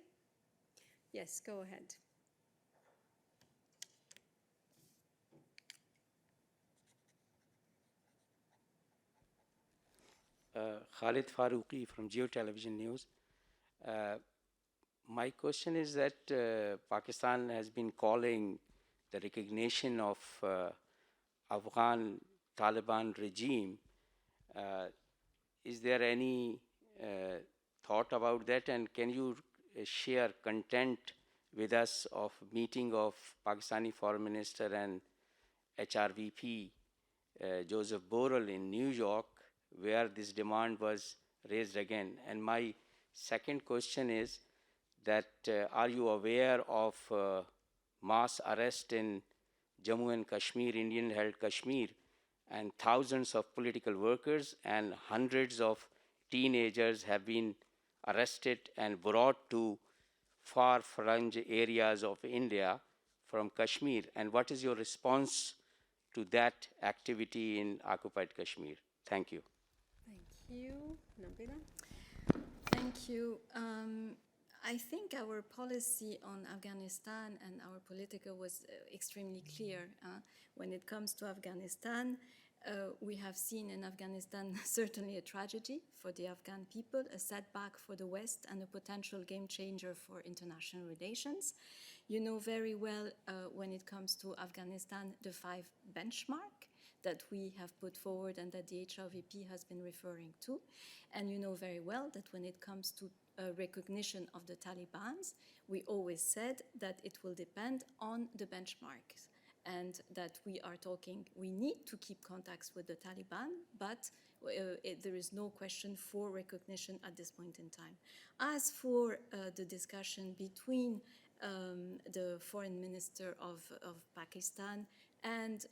Yes, go ahead. Khalid Farouqi from Geo Television News. My question is that Pakistan has been calling the recognition of Afghan Taliban regime. Is there any thought about that, and can you share content with us of meeting of Pakistani Foreign Minister and HRVP Joseph Borrell in New York, where this demand was raised again? And my second question is that are you aware of mass arrest in Jammu and Kashmir, Indian-held Kashmir, and thousands of political workers and hundreds of teenagers have been arrested and brought to far-flung areas of India from Kashmir? And what is your response to that activity in occupied Kashmir? Thank you. Thank you. Nabila? Thank you. I think our policy on Afghanistan and our political was extremely clear. When it comes to Afghanistan, we have seen in Afghanistan certainly a tragedy for the Afghan people, a setback for the West, and a potential game changer for international relations. You know very well when it comes to Afghanistan the 5 benchmark that we have put forward and that the HRVP has been referring to. And you know very well that when it comes to recognition of the Taliban, we always said that it will depend on the benchmarks, and that we need to keep contacts with the Taliban, but there is no question for recognition at this point in time. As for the discussion between the foreign minister of Pakistan and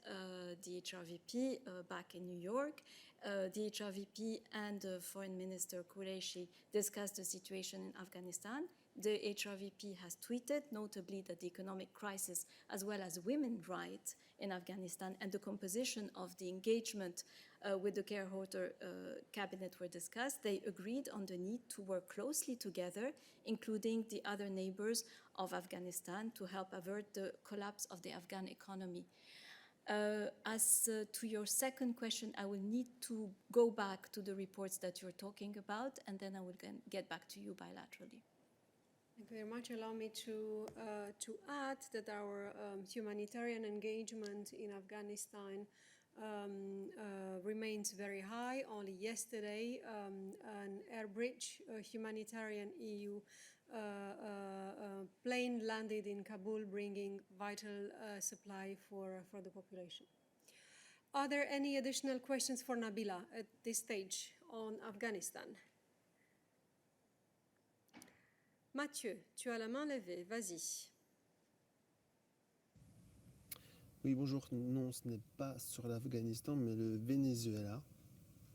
the HRVP back in New York, the HRVP and the foreign minister Qureshi discussed the situation in Afghanistan. The HRVP has tweeted, notably, that the economic crisis as well as women's rights in Afghanistan and the composition of the engagement with the Kerr-Horter cabinet were discussed. They agreed on the need to work closely together, including the other neighbors of Afghanistan, to help avert the collapse of the Afghan economy. As to your second question, I will need to go back to the reports that you're talking about, and then I will get back to you bilaterally. Thank you very much. Allow me to add that our humanitarian engagement in Afghanistan remains very high. Only yesterday, an air bridge, a humanitarian EU plane landed in Kabul, bringing vital supply for the population. Are there any additional questions for Nabila at this stage on Afghanistan? Mathieu, tu as la main levée, vas-y. Oui, bonjour. Non, ce n'est pas sur l'Afghanistan, mais le Venezuela.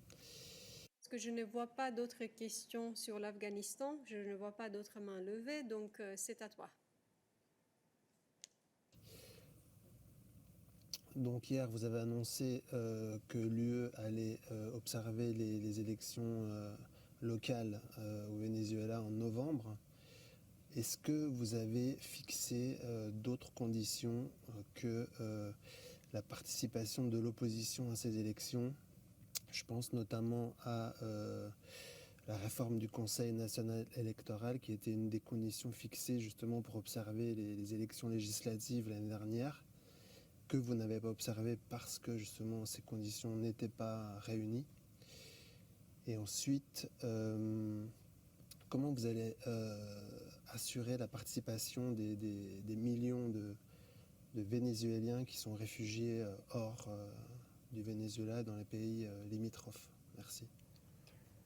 Parce que je ne vois pas d'autres questions sur l'Afghanistan, je ne vois pas d'autres mains levées, donc c'est à toi. Donc hier, vous avez annoncé que l'UE allait observer les élections locales au Venezuela en novembre. Est-ce que vous avez fixé d'autres conditions que la participation de l'opposition à ces élections? Je pense notamment à la réforme du Conseil national électoral qui était une des conditions fixées justement pour observer les élections législatives l'année dernière, que vous n'avez pas observé parce que justement ces conditions n'étaient pas réunies. Et ensuite, comment vous allez assurer la participation des millions de Vénézuéliens qui sont réfugiés hors du Venezuela dans les pays limitrophes? Merci.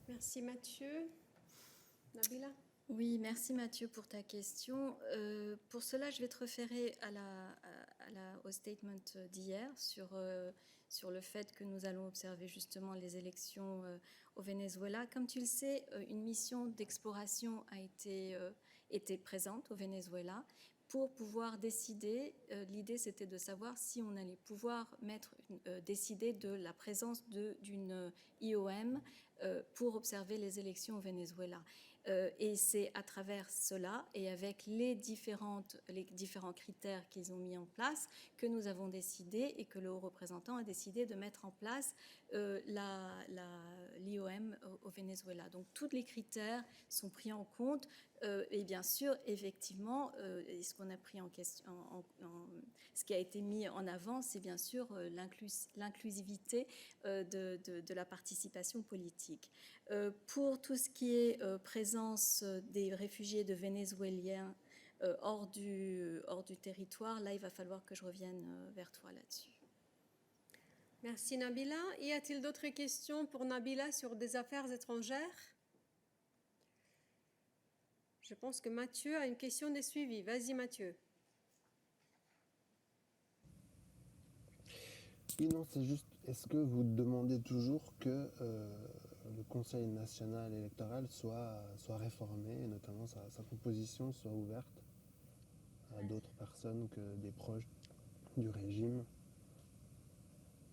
Merci Mathieu. Nabila? Oui, merci Mathieu pour ta question. Pour cela, je vais te référer au statement d'hier sur le fait que nous allons observer justement les élections au Venezuela. Comme tu le sais, une mission d'exploration a été présente au Venezuela pour pouvoir décider. L'idée, c'était de savoir si on allait pouvoir décider de la présence d'une IOM pour observer les élections au Venezuela. Et c'est à travers cela et avec les différents critères qu'ils ont mis en place que nous avons décidé et que le haut représentant a décidé de mettre en place l'IOM au Venezuela. Donc tous les critères sont pris en compte et bien sûr, effectivement, ce qu'on a pris en question, ce qui a été mis en avant, c'est bien sûr l'inclusivité de la participation politique. Pour tout ce qui est présence des réfugiés de Vénézuéliens hors du territoire, là, il va falloir que je revienne vers toi là-dessus. Merci Nabila. Y a-t-il d'autres questions pour Nabila sur des affaires étrangères? Je pense que Mathieu a une question de suivi. Vas-y Mathieu. Oui, non, c'est juste, est-ce que vous demandez toujours que le Conseil national électoral soit réformé, et notamment sa composition soit ouverte à d'autres personnes que des proches du régime,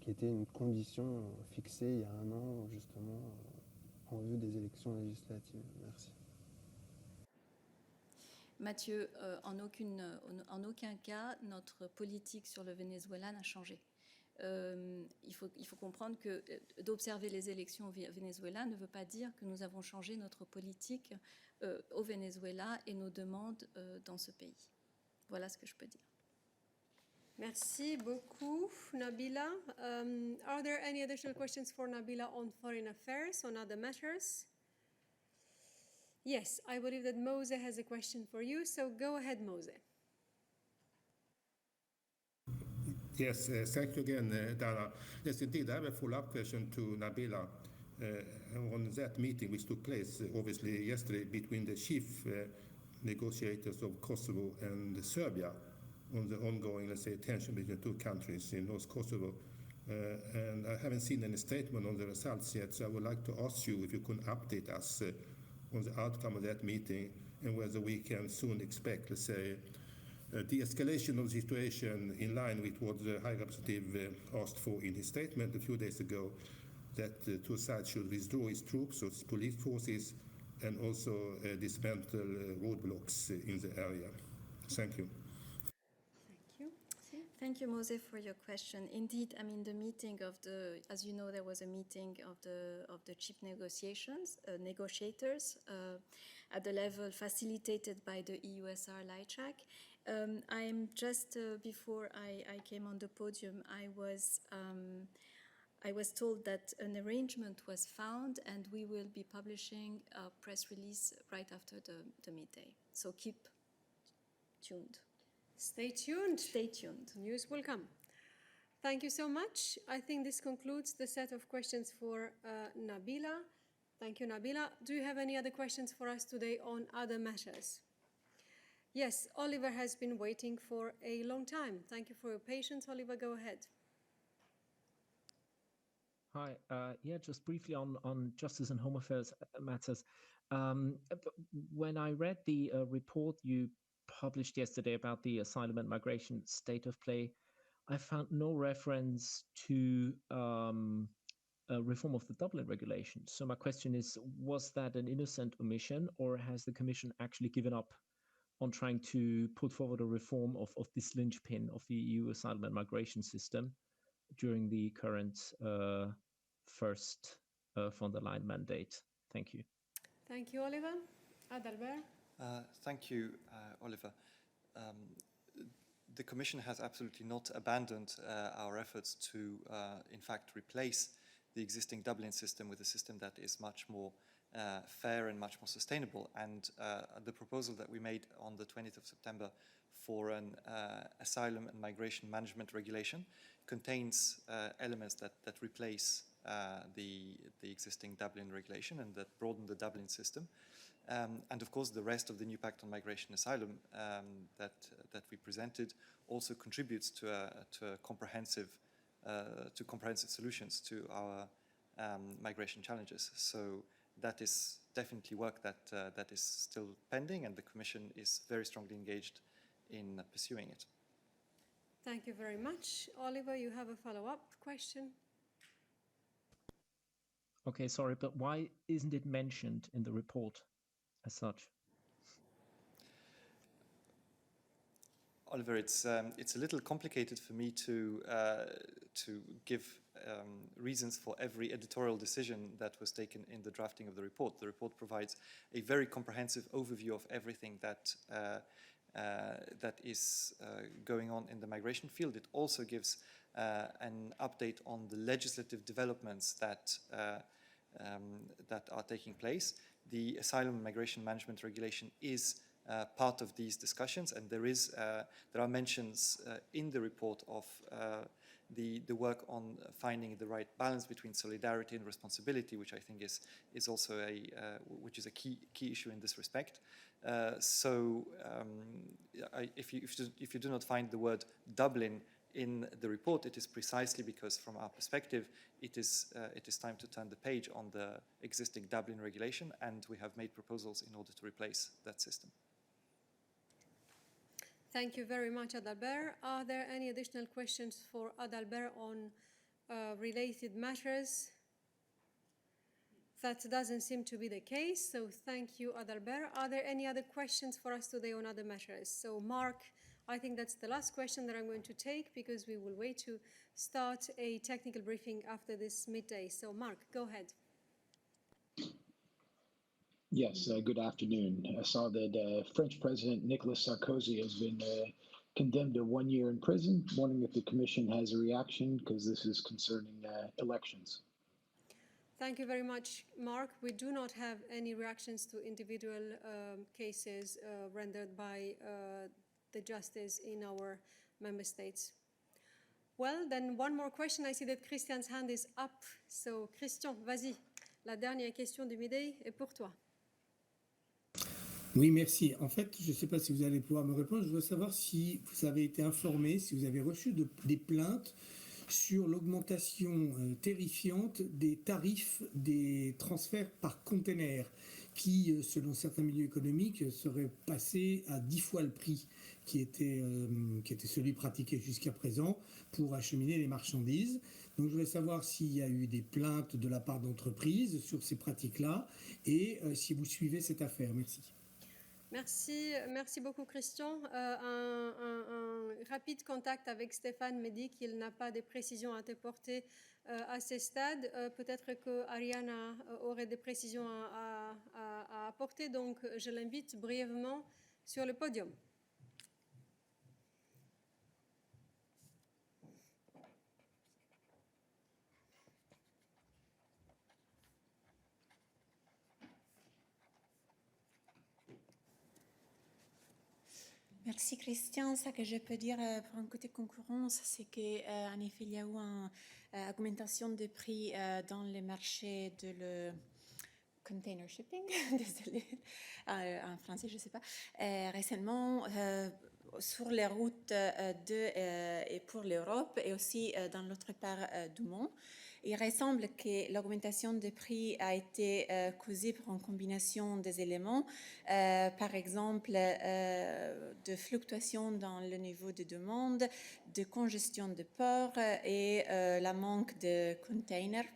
qui était une condition fixée il y a un an, justement, en vue des élections législatives? Merci. Mathieu, en aucun cas, notre politique sur le Venezuela n'a changé. Il faut comprendre que d'observer les élections au Venezuela ne veut pas dire que nous avons changé notre politique au Venezuela et nos demandes dans ce pays. Voilà ce que je peux dire. Merci beaucoup, Nabila. Are there any additional questions for Nabila on foreign affairs, on other matters? Yes, I believe that Mose has a question for you, so go ahead, Mose. Yes, thank you again, Dana. Yes, indeed, I have a follow-up question to Nabila on that meeting which took place, obviously, yesterday between the chief negotiators of Kosovo and Serbia on the ongoing, let's say, tension between the two countries in North Kosovo. And I haven't seen any statement on the results yet, so I would like to ask you if you could update us on the outcome of that meeting and whether we can soon expect, let's say, de-escalation of the situation in line with what the High Representative asked for in his statement a few days ago, that the two sides should withdraw its troops, or its police forces, and also dismantle roadblocks in the area. Thank you. Thank you, Mose, for your question. Indeed, I mean, the meeting as you know, there was a meeting of the chief negotiators at the level facilitated by the EUSR LICHAC, I'm just before I came on the podium, I was told that an arrangement was found, and we will be publishing a press release right after the midday. So keep tuned. Stay tuned. Stay tuned. News will come. Thank you so much. I think this concludes the set of questions for Nabila. Thank you, Nabila. Do you have any other questions for us today on other matters? Yes, Oliver has been waiting for a long time. Thank you for your patience. Oliver, go ahead. Hi. Yeah, just briefly on justice and home affairs matters. When I read the report you published yesterday about the asylum and migration state of play, I found no reference to reform of the Dublin regulation. So my question is, was that an innocent omission, or has the Commission actually given up on trying to put forward a reform of this linchpin of the EU asylum and migration system during the current first von der Leyen mandate? Thank you. Thank you, Oliver. Adalbert? Thank you, Oliver. The Commission has absolutely not abandoned our efforts to, in fact, replace the existing Dublin system with a system that is much more fair and much more sustainable. And the proposal that we made on the 20th of September for an asylum and migration management regulation contains elements that replace the existing Dublin regulation and that broaden the Dublin system. And of course, the rest of the new Pact on Migration and Asylum that we presented also contributes to comprehensive solutions to our migration challenges. So that is definitely work that is still pending, and the Commission is very strongly engaged in pursuing it. Thank you very much. Oliver, you have a follow-up question? Okay, sorry, but why isn't it mentioned in the report as such? Oliver, it's a little complicated for me to give reasons for every editorial decision that was taken in the drafting of the report. The report provides a very comprehensive overview of everything that is going on in the migration field. It also gives an update on the legislative developments that are taking place. The Asylum and Migration Management Regulation is part of these discussions, and there are mentions in the report of the work on finding the right balance between solidarity and responsibility, which I think is also which is a key issue in this respect. If you do not find the word Dublin in the report, it is precisely because, from our perspective, it is time to turn the page on the existing Dublin regulation, and we have made proposals in order to replace that system. Thank you very much, Adalbert. Are there any additional questions for Adalbert on related matters? That doesn't seem to be the case, so thank you, Adalbert. Are there any other questions for us today on other matters? So, Mark, I think that's the last question that I'm going to take, because we will wait to start a technical briefing after this midday. So, Mark, go ahead. Yes, good afternoon. I saw that French President Nicolas Sarkozy has been condemned to 1 year in prison. Wondering if the Commission has a reaction, because this is concerning elections. Thank you very much, Mark. We do not have any reactions to individual cases rendered by the justice in our member states. Well, then one more question. I see that Christian's hand is up. So, Christian, vas-y. La dernière question du midday est pour toi. Oui, merci. En fait, je ne sais pas si vous allez pouvoir me répondre. Je voudrais savoir si vous avez été informé, si vous avez reçu des plaintes sur l'augmentation terrifiante des tarifs des transferts par container qui, selon certains milieux économiques, seraient passés à 10 fois le prix qui était celui pratiqué jusqu'à présent pour acheminer les marchandises. Donc je voudrais savoir s'il y a eu des plaintes de la part d'entreprises sur ces pratiques-là et si vous suivez cette affaire. Merci. Merci beaucoup, Christian. Un rapide contact avec Stéphane me dit qu'il n'a pas de précisions à t'apporter à ce stade. Peut-être que Ariana aurait des précisions à apporter, donc je l'invite brièvement sur le podium. Merci Christian. Ça que je peux dire pour un côté concurrence, c'est qu'en effet, il y a eu une augmentation des prix dans les marchés de le container shipping, désolé, en français, je ne sais pas, récemment sur les routes et pour l'Europe et aussi dans l'autre part du monde. Il ressemble que l'augmentation des prix a été causée par une combinaison des éléments, par exemple de fluctuations dans le niveau de demande, de congestion de ports et la manque de containers.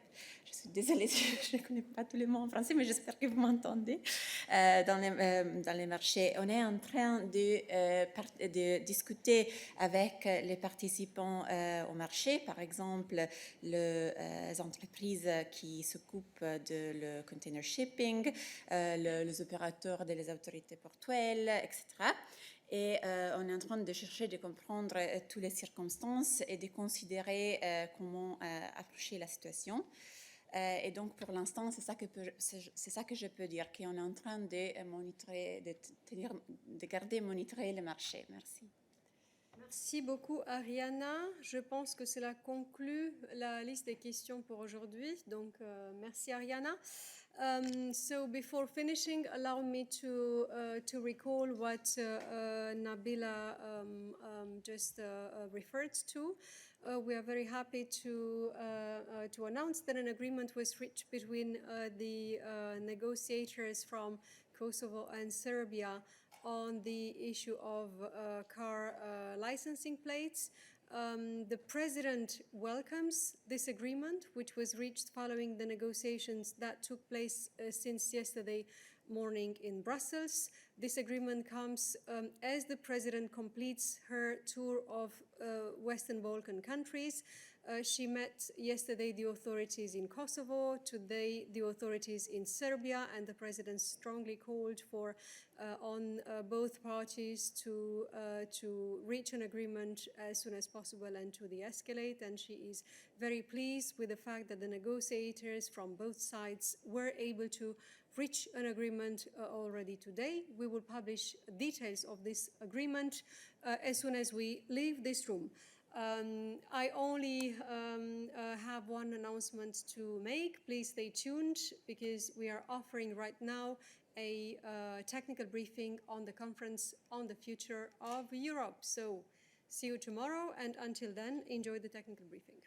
Je suis désolée, je ne connais pas tous les mots en français, mais j'espère que vous m'entendez. Dans les marchés, on est en train de discuter avec les participants au marché, par exemple les entreprises qui s'occupent de le container shipping, les opérateurs des autorités portuaires, etc. Et on est en train de chercher de comprendre toutes les circonstances et de considérer comment approcher la situation. Et donc, pour l'instant, c'est ça que je peux dire, qu'on est en train de monitorer, de garder monitorer le marché. Merci. Merci beaucoup, Ariana. Je pense que cela conclut la liste des questions pour aujourd'hui. Donc, merci, Ariana. So before finishing, allow me to recall what Nabila just referred to. We are very happy to announce that an agreement was reached between the negotiators from Kosovo and Serbia on the issue of car licensing plates. The President welcomes this agreement, which was reached following the negotiations that took place since yesterday morning in Brussels. This agreement comes as the President completes her tour of Western Balkan countries. She met yesterday the authorities in Kosovo, today the authorities in Serbia, and the President strongly called for on both parties to reach an agreement as soon as possible and to de-escalate. And she is very pleased with the fact that the negotiators from both sides were able to reach an agreement already today. We will publish details of this agreement as soon as we leave this room. I only have one announcement to make. Please stay tuned because we are offering right now a technical briefing on the conference on the future of Europe. So see you tomorrow, and until then, enjoy the technical briefing.